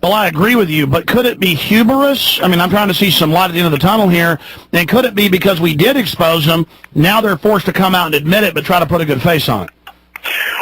Well, I agree with you, but could it be hubris? I mean, I'm trying to see some light at the end of the tunnel here. And could it be because we did expose them, now they're forced to come out and admit it, but try to put a good face on it?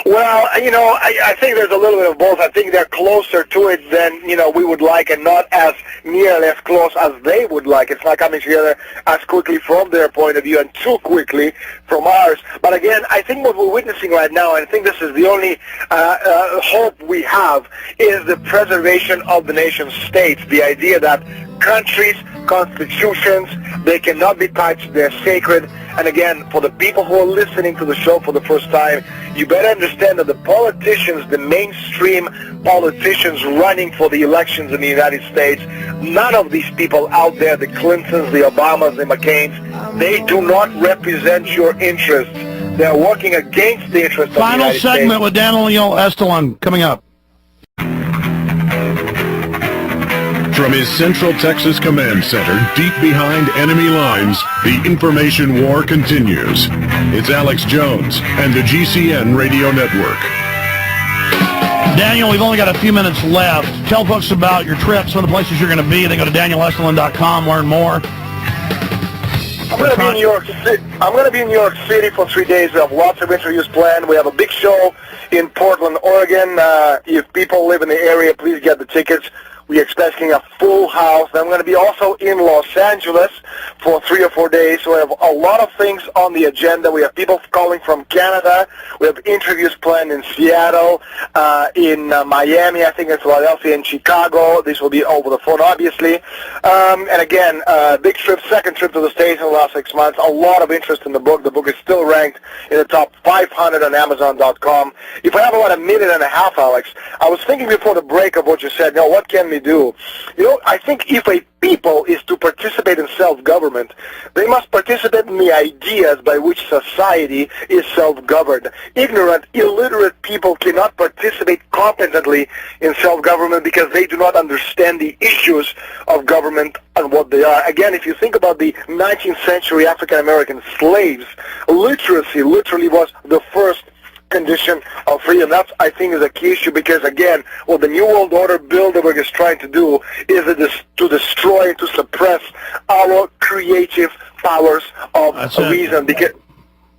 Well, I think there's a little bit of both. I think they're closer to it than, we would like, and not as nearly as close as they would like. It's not coming together as quickly from their point of view and too quickly from ours. But again, I think what we're witnessing right now, and I think this is the only hope we have, is the preservation of the nation states. The idea that countries, constitutions, they cannot be touched, they're sacred. And again, for the people who are listening to the show for the first time, you better understand that the politicians, the mainstream politicians running for the elections in the United States, none of these people out there, the Clintons, the Obamas, the McCains, they do not represent your interests. They're working against the interests of the United States. Final segment with Daniel Estulin coming up. From his Central Texas Command Center, deep behind enemy lines, the information war continues. It's Alex Jones and the GCN Radio Network. Daniel, we've only got a few minutes left. Tell folks about your trip, some of the places you're going to be. They go to danielestulin.com, learn more. I'm going to be in New York City. I'm going to be in New York City for 3 days. We have lots of interviews planned. We have a big show in Portland, Oregon. If people live in the area, please get the tickets. We're expecting a full house. I'm going to be also in Los Angeles for 3 or 4 days. So we have a lot of things on the agenda. We have people calling from Canada. We have interviews planned in Seattle, in Miami, I think it's Philadelphia, and Chicago. This will be over the phone, obviously. And again, big trip, second trip to the States in the last 6 months. A lot of interest in the book. The book is still ranked in the top 500 on Amazon.com. If I have about a minute and a half, Alex, I was thinking before the break of what you said. Now, what can we do? I think if a people is to participate in self-government, they must participate in the ideas by which society is self-governed. Ignorant, illiterate people cannot participate competently in self-government because they do not understand the issues of government and what they are. Again, if you think about the 19th century African-American slaves, literacy literally was the first condition of freedom. That's, I think, is a key issue because, again, what the New World Order Bilderberger is trying to do is to destroy, to suppress our creative powers of reason. Because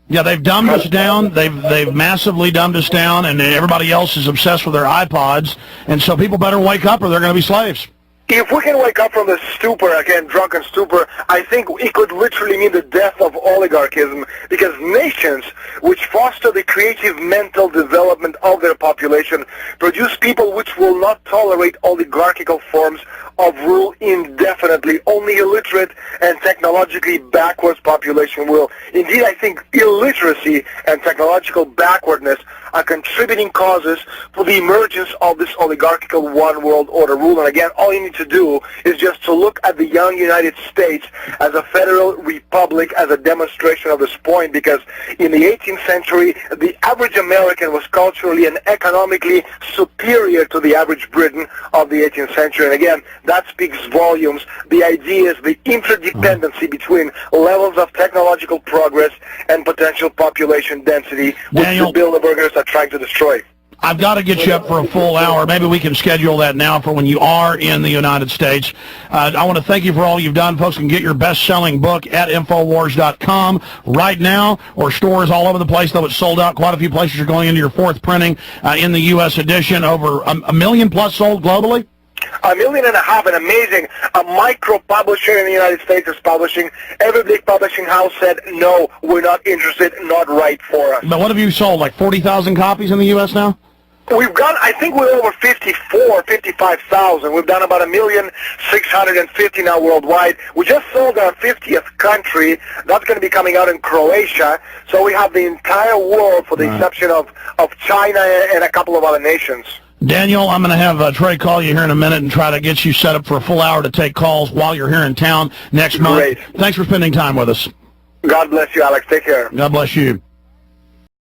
yeah, they've dumbed us down. They've massively dumbed us down, and everybody else is obsessed with their iPods. And so people better wake up, or they're going to be slaves. If we can wake up from the stupor, again, drunken stupor, I think it could literally mean the death of oligarchism, because nations which foster the creative mental development of their population produce people which will not tolerate oligarchical forms of rule indefinitely. Only illiterate and technologically backwards population will. Indeed, I think illiteracy and technological backwardness are contributing causes for the emergence of this oligarchical one world order rule. And again, all you need to do is just to look at the young United States as a federal republic as a demonstration of this point, because in the 18th century, the average American was culturally and economically superior to the average Briton of the 18th century. And again, that speaks volumes. The idea is the interdependency between levels of technological progress and potential population density, which the Bilderbergers are trying to destroy. I've got to get you up for a full hour. Maybe we can schedule that now for when you are in the United States. I want to thank you for all you've done. Folks can get your best-selling book at Infowars.com right now, or stores all over the place, though it's sold out. Quite a few places are going into your fourth printing in the U.S. edition. Over a million plus sold globally? 1.5 million, and amazing. A micro publisher in the United States is publishing. Every big publishing house said, no, we're not interested, not right for us. But what have you sold, like 40,000 copies in the U.S. now? We've got, I think we're over 55,000. We've done about 1,650,000 now worldwide. We just sold our 50th country. That's going to be coming out in Croatia. So we have the entire world, for the exception of China and a couple of other nations. Daniel, I'm going to have Trey call you here in a minute and try to get you set up for a full hour to take calls while you're here in town next month. Great. Thanks for spending time with us. God bless you, Alex. Take care. God bless you.